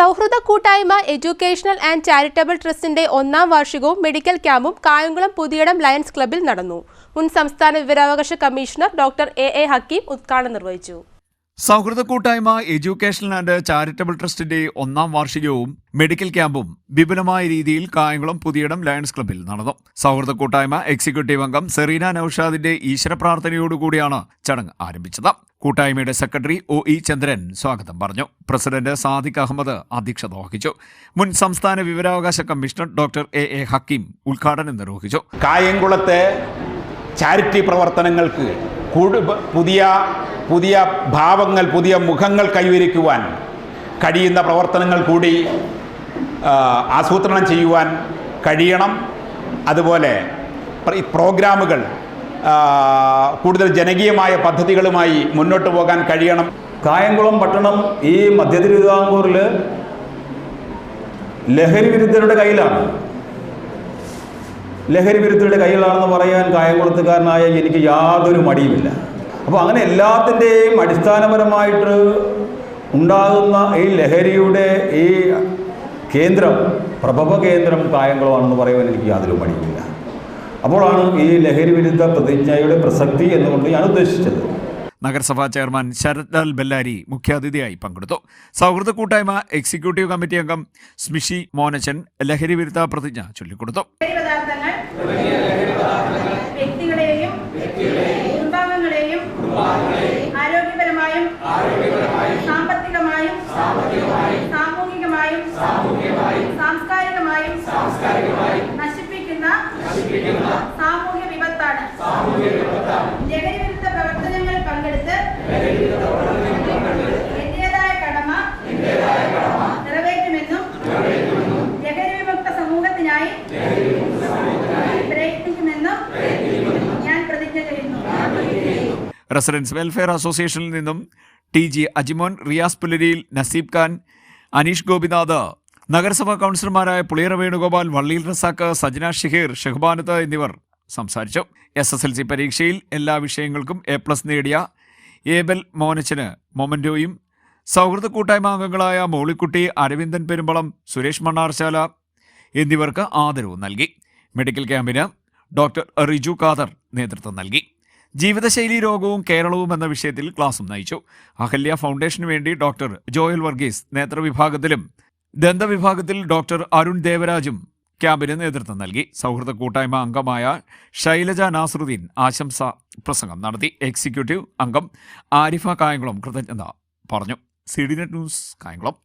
സൗഹൃദ കൂട്ടായ്മ educational and charitable ട്രസ്റ്റിന്റെ 1ാം വാർഷികവും മെഡിക്കൽ ക്യാമ്പും കായംകുളം പുതിയടം ലയൺസ് ക്ലബ്ബിൽ നടന്നു. മുൻ സംസ്ഥാന വിവരാവകാശ കമ്മീഷണർ ഡോക്ടർ എ ഹക്കീം ഉദ്ഘാടനം നിർവഹിച്ചു. സൗഹൃദ കൂട്ടായ്മ എഡ്യൂക്കേഷണൽ ആൻഡ് ചാരിറ്റബിൾ ട്രസ്റ്റിന്റെ 1ാം വാർഷികവും മെഡിക്കൽ ക്യാമ്പും വിപുലമായ രീതിയിൽ കായംകുളം പുതിയടം ലയൺസ് ക്ലബ്ബിൽ നടന്നു. സൗഹൃദ കൂട്ടായ്മ എക്സിക്യൂട്ടീവ് അംഗം സെറീന നൌഷാദിന്റെ ഈശ്വര പ്രാർത്ഥനയോടുകൂടിയാണ് ചടങ്ങ് ആരംഭിച്ചത്. കൂട്ടായ്മയുടെ സെക്രട്ടറി ഒ.ഇ. ചന്ദ്രൻ സ്വാഗതം പറഞ്ഞു. പ്രസിഡന്റ് സാദിഖ് അഹമ്മദ് അധ്യക്ഷത വഹിച്ചു. മുൻ സംസ്ഥാന വിവരാവകാശ കമ്മീഷണർ ഡോക്ടർ എ ഹക്കീം ഉദ്ഘാടനം നിർവഹിച്ചു. കായംകുളത്തെ ചാരിറ്റി പ്രവർത്തനങ്ങൾക്ക് പുതിയ ഭാവങ്ങൾ, പുതിയ മുഖങ്ങൾ കൈവരിക്കുവാൻ കഴിയുന്ന പ്രവർത്തനങ്ങൾ കൂടി ആസൂത്രണം ചെയ്യുവാൻ കഴിയണം. അതുപോലെ പ്രോഗ്രാമുകൾ കൂടുതൽ ജനകീയമായ പദ്ധതികളുമായി മുന്നോട്ട് പോകാൻ കഴിയണം. കായംകുളം പട്ടണം ഈ മധ്യ തിരുവിതാംകൂറിൽ ലഹരി വിരുദ്ധരുടെ കയ്യിലാണ്. ലഹരി വിരുദ്ധരുടെ കയ്യിലാണെന്ന് പറയാൻ കായംകുളത്തുകാരനായ എനിക്ക് യാതൊരു മടിയുമില്ല. അപ്പോൾ അങ്ങനെ എല്ലാത്തിൻ്റെയും അടിസ്ഥാനപരമായിട്ട് ഉണ്ടാകുന്ന ഈ ലഹരിയുടെ ഈ കേന്ദ്രം, പ്രഭവ കേന്ദ്രം കായംകുളമാണെന്ന് പറയുവാൻ എനിക്ക് യാതൊരു മടിയുമില്ല. അപ്പോഴാണ് ഈ ലഹരി വിരുദ്ധ പ്രതിജ്ഞയുടെ പ്രസക്തി എന്നുകൊണ്ട് ഞാൻ ഉദ്ദേശിച്ചത്. നഗരസഭാ ചെയർമാൻ ശരത് ലാൽ ബെല്ലാരി മുഖ്യാതിഥിയായി പങ്കെടുത്തു. സൗഹൃദ കൂട്ടായ്മ എക്സിക്യൂട്ടീവ് കമ്മിറ്റി അംഗം സ്മിഷി മോനച്ചൻ ലഹരി വിരുദ്ധ പ്രതിജ്ഞ ചൊല്ലിക്കൊടുത്തു. ആരോഗ്യപരമായും സാമ്പത്തികമായും സാമൂഹികമായും സാംസ്കാരികമായും നശിപ്പിക്കുന്ന സാമൂഹ്യ വിപത്താണ്. ലഹരി വിരുദ്ധ പ്രവർത്തനങ്ങളിൽ പങ്കെടുത്ത് എന്റേതായ കടമ നിറവേറ്റുമെന്നും ലഹരി വിമുക്ത സമൂഹത്തിനായി പ്രയത്നിക്കുമെന്നും ഞാൻ പ്രതിജ്ഞ ചെയ്യുന്നു. റെസിഡൻസ് വെൽഫെയർ അസോസിയേഷനിൽ നിന്നും TG അജിമോൻ, റിയാസ് പുലരിയിൽ, നസീബ് ഖാൻ, അനീഷ് ഗോപിനാഥ്, നഗരസഭാ കൗൺസിലർമാരായ പുളിയറ വേണുഗോപാൽ, വള്ളിയിൽ റസാഖ്, സജ്ന ഷിഹീർ, ഷെഹ്ബാനത്ത് എന്നിവർ സംസാരിച്ചു. SSLC പരീക്ഷയിൽ എല്ലാ വിഷയങ്ങൾക്കും A+ നേടിയ ഏബൽ മോനച്ചന് മൊമന്റോയും, സൗഹൃദ കൂട്ടായ്മ അംഗങ്ങളായ മോളിക്കുട്ടി, അരവിന്ദൻ പെരുമ്പളം, സുരേഷ് മണ്ണാർശാല എന്നിവർക്ക് ആദരവ് നൽകി. മെഡിക്കൽ ക്യാമ്പിന് ഡോക്ടർ റിജു ഖാദർ നേതൃത്വം നൽകി. ജീവിതശൈലി രോഗവും കേരളവും എന്ന വിഷയത്തിൽ ക്ലാസും നയിച്ചു. അഹല്യ ഫൗണ്ടേഷനു വേണ്ടി ഡോക്ടർ ജോയൽ വർഗീസ് നേത്രവിഭാഗത്തിലും ദന്തവിഭാഗത്തിൽ ഡോക്ടർ അരുൺ ദേവരാജും ക്യാമ്പിന് നേതൃത്വം നൽകി. സൗഹൃദ കൂട്ടായ്മ അംഗമായ ഷൈലജ നാസറുദ്ദീൻ ആശംസാ പ്രസംഗം നടത്തി. എക്സിക്യൂട്ടീവ് അംഗം ആരിഫ കായംകുളം കൃതജ്ഞത പറഞ്ഞു. CDNet news Kayamkulam.